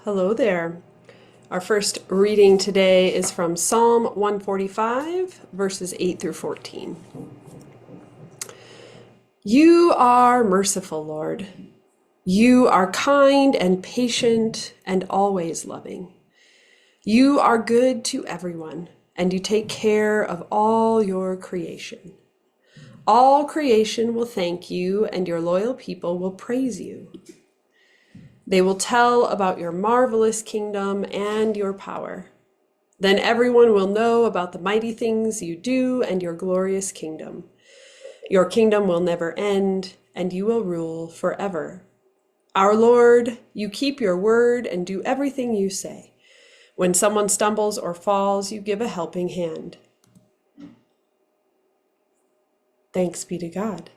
Hello there. Our first reading today is from Psalm 145, verses 8 through 14. You are merciful, Lord. You are kind and patient and always loving. You are good to everyone, and you take care of all your creation. All creation will thank you, and your loyal people will praise you. They will tell about your marvelous kingdom and your power. Then everyone will know about the mighty things you do and your glorious kingdom. Your kingdom will never end, and you will rule forever. Our Lord, you keep your word and do everything you say. When someone stumbles or falls, you give a helping hand. Thanks be to God.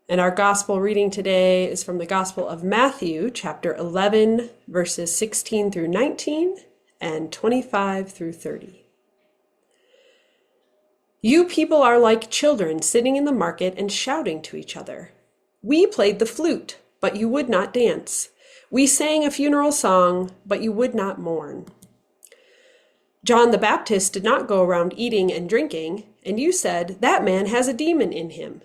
And our gospel reading today is from the Gospel of Matthew, chapter 11, verses 16 through 19 and 25 through 30. You people are like children sitting in the market and shouting to each other. We played the flute, but you would not dance. We sang a funeral song, but you would not mourn. John the Baptist did not go around eating and drinking, and you said, that man has a demon in him.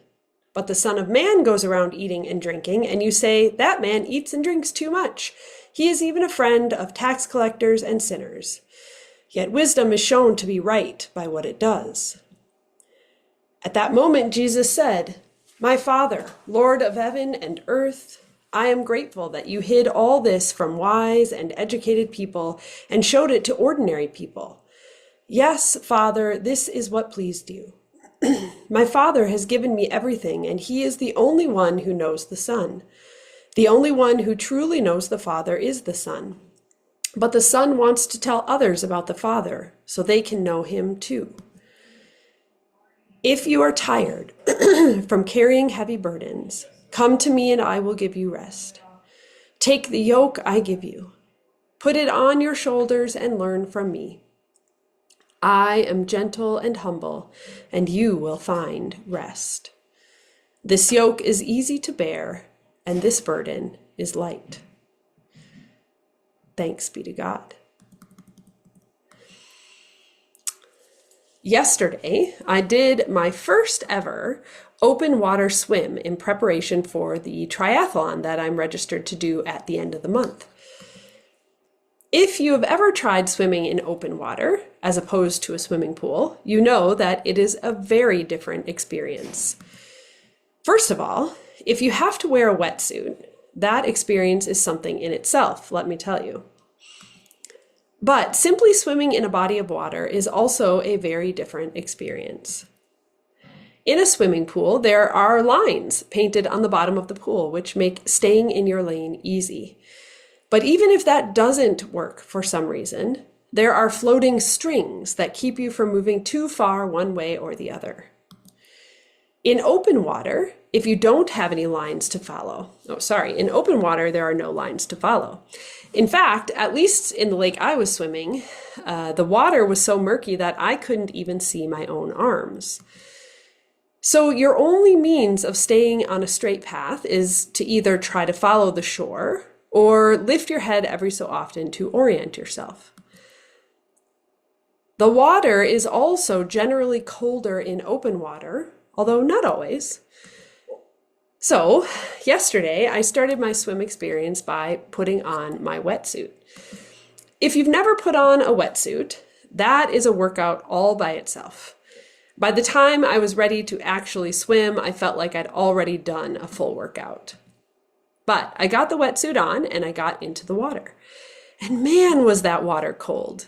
But the Son of Man goes around eating and drinking, and you say, that man eats and drinks too much. He is even a friend of tax collectors and sinners. Yet wisdom is shown to be right by what it does. At that moment, Jesus said, My Father, Lord of heaven and earth, I am grateful that you hid all this from wise and educated people and showed it to ordinary people. Yes, Father, this is what pleased you. My Father has given me everything, and he is the only one who knows the Son. The only one who truly knows the Father is the Son. But the Son wants to tell others about the Father, so they can know him too. If you are tired from carrying heavy burdens, come to me and I will give you rest. Take the yoke I give you. Put it on your shoulders and learn from me. I am gentle and humble, and you will find rest. This yoke is easy to bear, and this burden is light. Thanks be to God. Yesterday, I did my first ever open water swim in preparation for the triathlon that I'm registered to do at the end of the month. If you have ever tried swimming in open water, as opposed to a swimming pool, you know that it is a very different experience. First of all, if you have to wear a wetsuit, that experience is something in itself, let me tell you. But simply swimming in a body of water is also a very different experience. In a swimming pool, there are lines painted on the bottom of the pool, which make staying in your lane easy. But even if that doesn't work for some reason, there are floating strings that keep you from moving too far one way or the other. In open water, if you don't have any lines to follow, in open water, there are no lines to follow. In fact, at least in the lake I was swimming, the water was so murky that I couldn't even see my own arms. So your only means of staying on a straight path is to either try to follow the shore or lift your head every so often to orient yourself. The water is also generally colder in open water, although not always. So yesterday, I started my swim experience by putting on my wetsuit. If you've never put on a wetsuit, that is a workout all by itself. By the time I was ready to actually swim, I felt like I'd already done a full workout. But I got the wetsuit on and I got into the water. And man, was that water cold.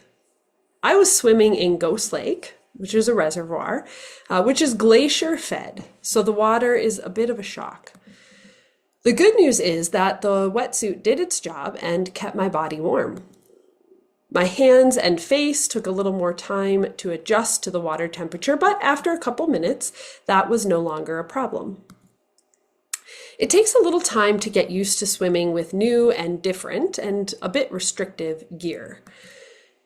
I was swimming in Ghost Lake, which is a reservoir, which is glacier fed, so the water is a bit of a shock. The good news is that the wetsuit did its job and kept my body warm. My hands and face took a little more time to adjust to the water temperature, but after a couple minutes, that was no longer a problem. It takes a little time to get used to swimming with new and different and a bit restrictive gear.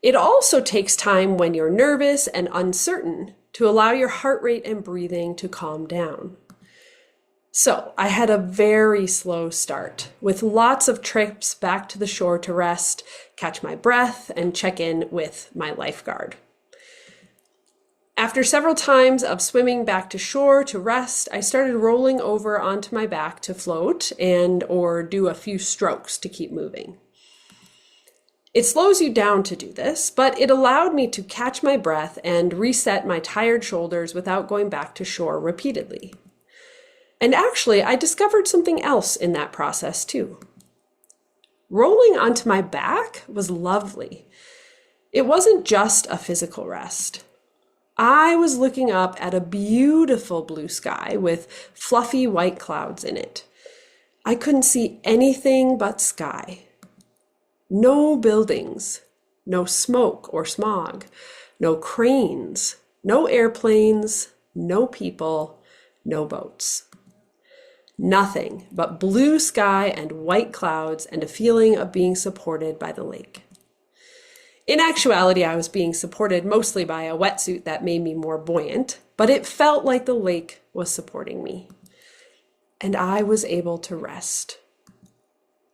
It also takes time when you're nervous and uncertain to allow your heart rate and breathing to calm down. So I had a very slow start with lots of trips back to the shore to rest, catch my breath, and check in with my lifeguard. After several times of swimming back to shore to rest, I started rolling over onto my back to float and or do a few strokes to keep moving. It slows you down to do this, but it allowed me to catch my breath and reset my tired shoulders without going back to shore repeatedly. And actually, I discovered something else in that process too. Rolling onto my back was lovely. It wasn't just a physical rest. I was looking up at a beautiful blue sky with fluffy white clouds in it. I couldn't see anything but sky. No buildings, no smoke or smog, no cranes, no airplanes, no people, no boats. Nothing but blue sky and white clouds and a feeling of being supported by the lake. In actuality, I was being supported mostly by a wetsuit that made me more buoyant, but it felt like the lake was supporting me. And I was able to rest.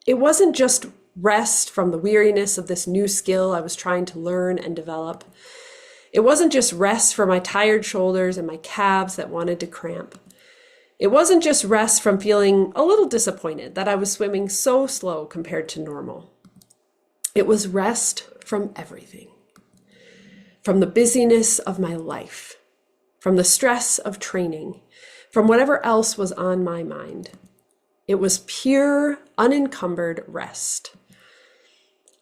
It wasn't just rest from the weariness of this new skill I was trying to learn and develop. It wasn't just rest for my tired shoulders and my calves that wanted to cramp. It wasn't just rest from feeling a little disappointed that I was swimming so slow compared to normal. It was rest from everything. From the busyness of my life, from the stress of training, from whatever else was on my mind. It was pure, unencumbered rest.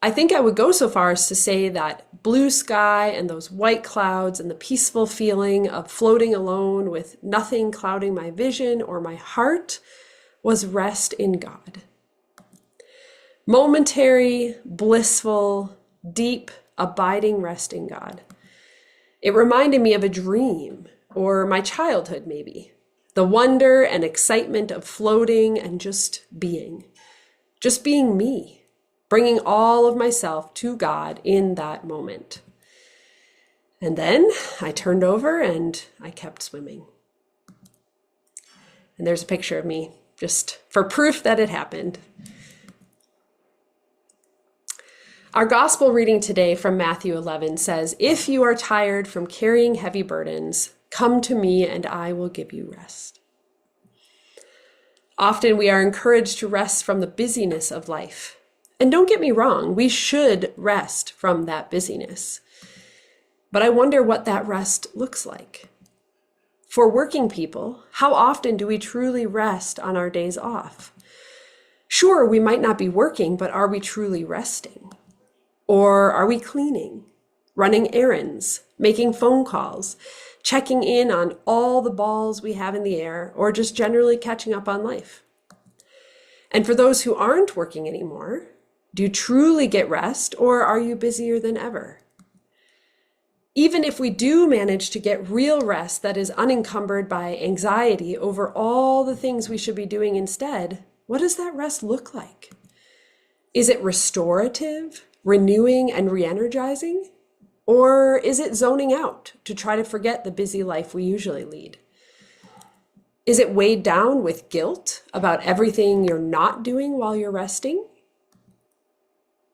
I think I would go so far as to say that blue sky and those white clouds and the peaceful feeling of floating alone with nothing clouding my vision or my heart was rest in God. Momentary, blissful, deep, abiding rest in God. It reminded me of a dream, or my childhood maybe. The wonder and excitement of floating and just being me, bringing all of myself to God in that moment. And then I turned over and I kept swimming. And there's a picture of me, just for proof that it happened. Our gospel reading today from Matthew 11 says, "If you are tired from carrying heavy burdens, come to me and I will give you rest." Often we are encouraged to rest from the busyness of life. And don't get me wrong, we should rest from that busyness. But I wonder what that rest looks like. For working people, how often do we truly rest on our days off? Sure, we might not be working, but are we truly resting? Or are we cleaning, running errands, making phone calls, checking in on all the balls we have in the air, or just generally catching up on life? And for those who aren't working anymore, do you truly get rest, or are you busier than ever? Even if we do manage to get real rest that is unencumbered by anxiety over all the things we should be doing instead, what does that rest look like? Is it restorative, renewing, and re-energizing? Or is it zoning out to try to forget the busy life we usually lead? Is it weighed down with guilt about everything you're not doing while you're resting?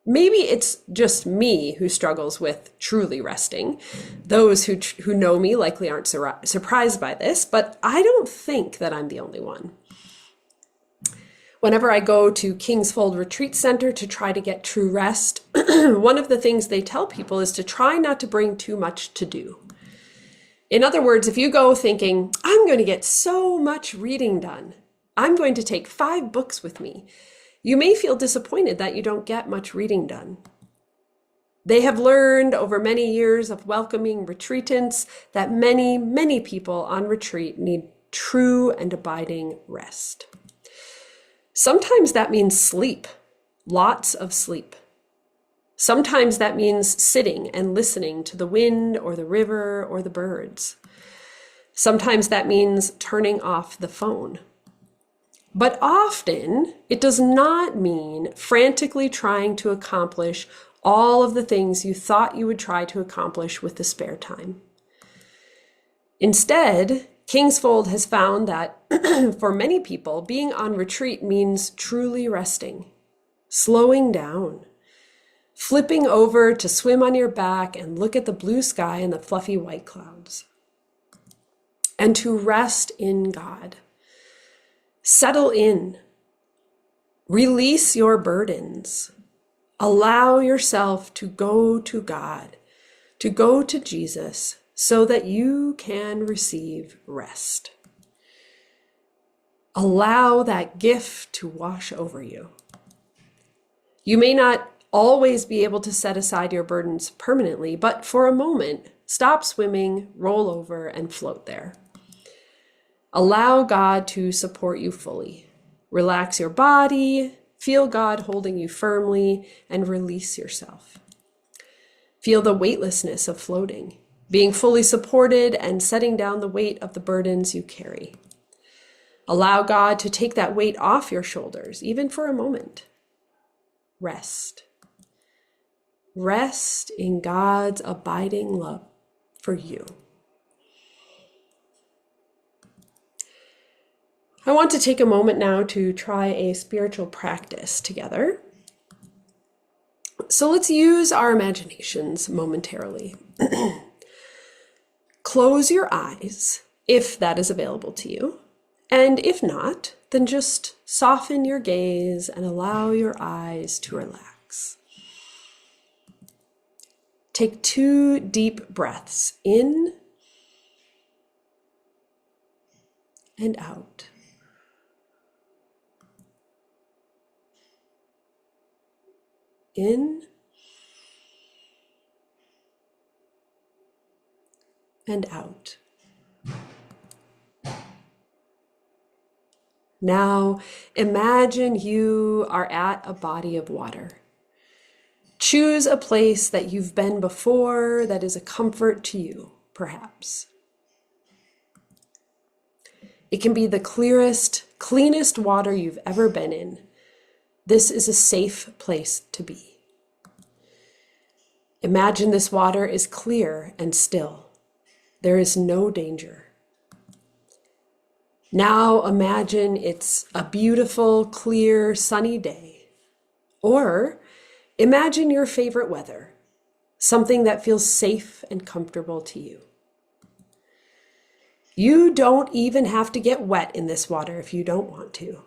Maybe it's just me who struggles with truly resting. Those who know me likely aren't surprised by this, but I don't think that I'm the only one. Whenever I go to Kingsfold Retreat Center to try to get true rest, one of the things they tell people is to try not to bring too much to do. In other words, if you go thinking, I'm going to get so much reading done, I'm going to take 5 books with me, you may feel disappointed that you don't get much reading done. They have learned over many years of welcoming retreatants that many, many people on retreat need true and abiding rest. Sometimes that means sleep, lots of sleep. Sometimes that means sitting and listening to the wind or the river or the birds. Sometimes that means turning off the phone. But often it does not mean frantically trying to accomplish all of the things you thought you would try to accomplish with the spare time. Instead, Kingsfold has found that for many people, being on retreat means truly resting, slowing down, flipping over to swim on your back and look at the blue sky and the fluffy white clouds, and to rest in God. Settle in, release your burdens, allow yourself to go to God, to go to Jesus, so that you can receive rest. Allow that gift to wash over you. You may not always be able to set aside your burdens permanently, but for a moment, stop swimming, roll over, and float there. Allow God to support you fully. Relax your body, feel God holding you firmly, and release yourself. Feel the weightlessness of floating, being fully supported and setting down the weight of the burdens you carry. Allow God to take that weight off your shoulders, even for a moment. Rest. Rest in God's abiding love for you. I want to take a moment now to try a spiritual practice together. So let's use our imaginations momentarily. Close your eyes if that is available to you. And if not, then just soften your gaze and allow your eyes to relax. Take 2 deep breaths in and out. In and out. Now imagine you are at a body of water. Choose a place that you've been before that is a comfort to you, perhaps. It can be the clearest, cleanest water you've ever been in. This is a safe place to be. Imagine this water is clear and still. There is no danger. Now imagine it's a beautiful, clear, sunny day. Or imagine your favorite weather, something that feels safe and comfortable to you. You don't even have to get wet in this water if you don't want to.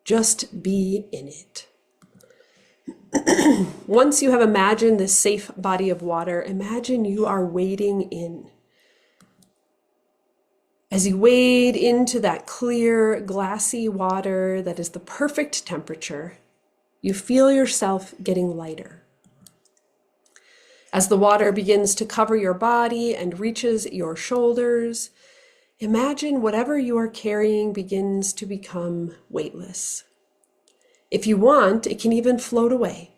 Just be in it. Once you have imagined this safe body of water, imagine you are wading in. As you wade into that clear, glassy water that is the perfect temperature, you feel yourself getting lighter. As the water begins to cover your body and reaches your shoulders, imagine whatever you are carrying begins to become weightless. If you want, it can even float away,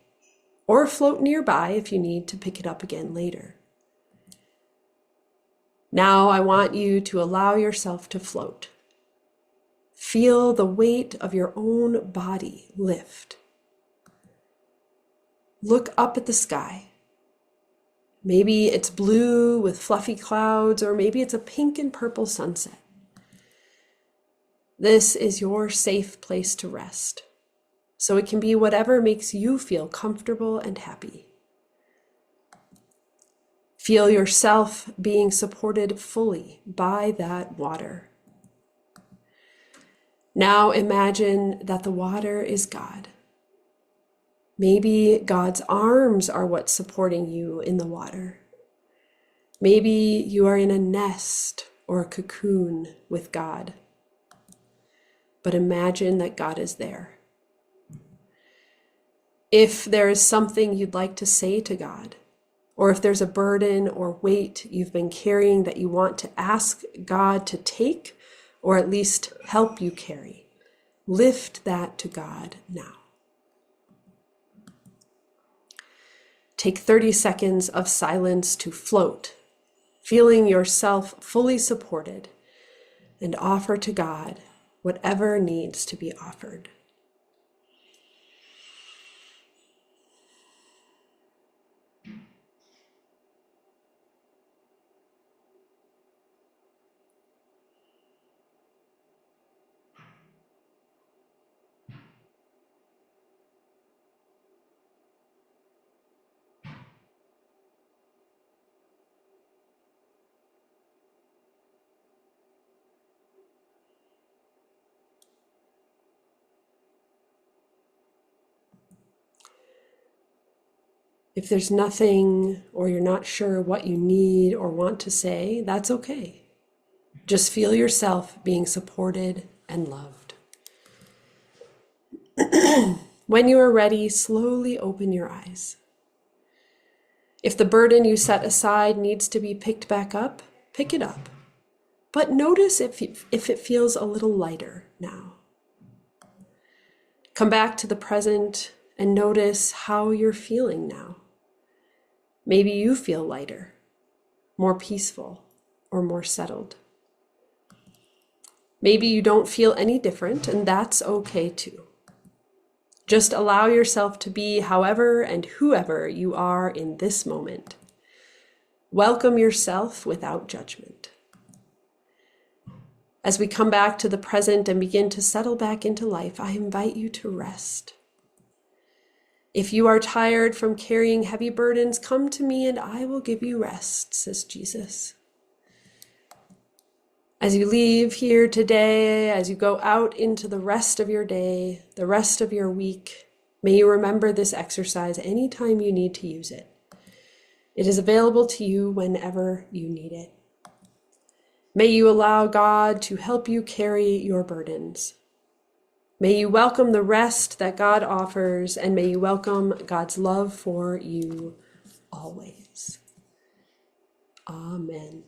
or float nearby if you need to pick it up again later. Now I want you to allow yourself to float. Feel the weight of your own body lift. Look up at the sky. Maybe it's blue with fluffy clouds, or maybe it's a pink and purple sunset. This is your safe place to rest. So it can be whatever makes you feel comfortable and happy. Feel yourself being supported fully by that water. Now imagine that the water is God. Maybe God's arms are what's supporting you in the water. Maybe you are in a nest or a cocoon with God. But imagine that God is there. If there is something you'd like to say to God, or if there's a burden or weight you've been carrying that you want to ask God to take, or at least help you carry, lift that to God now. Take 30 seconds of silence to float, feeling yourself fully supported, and offer to God whatever needs to be offered. If there's nothing or you're not sure what you need or want to say, that's okay. Just feel yourself being supported and loved. When you are ready, slowly open your eyes. If the burden you set aside needs to be picked back up, pick it up. But notice if it feels a little lighter now. Come back to the present and notice how you're feeling now. Maybe you feel lighter, more peaceful, or more settled. Maybe you don't feel any different, and that's okay too. Just allow yourself to be however and whoever you are in this moment. Welcome yourself without judgment. As we come back to the present and begin to settle back into life, I invite you to rest. If you are tired from carrying heavy burdens, come to me and I will give you rest, says Jesus. As you leave here today, as you go out into the rest of your day, the rest of your week, may you remember this exercise anytime you need to use it. It is available to you whenever you need it. May you allow God to help you carry your burdens. May you welcome the rest that God offers, and may you welcome God's love for you always. Amen.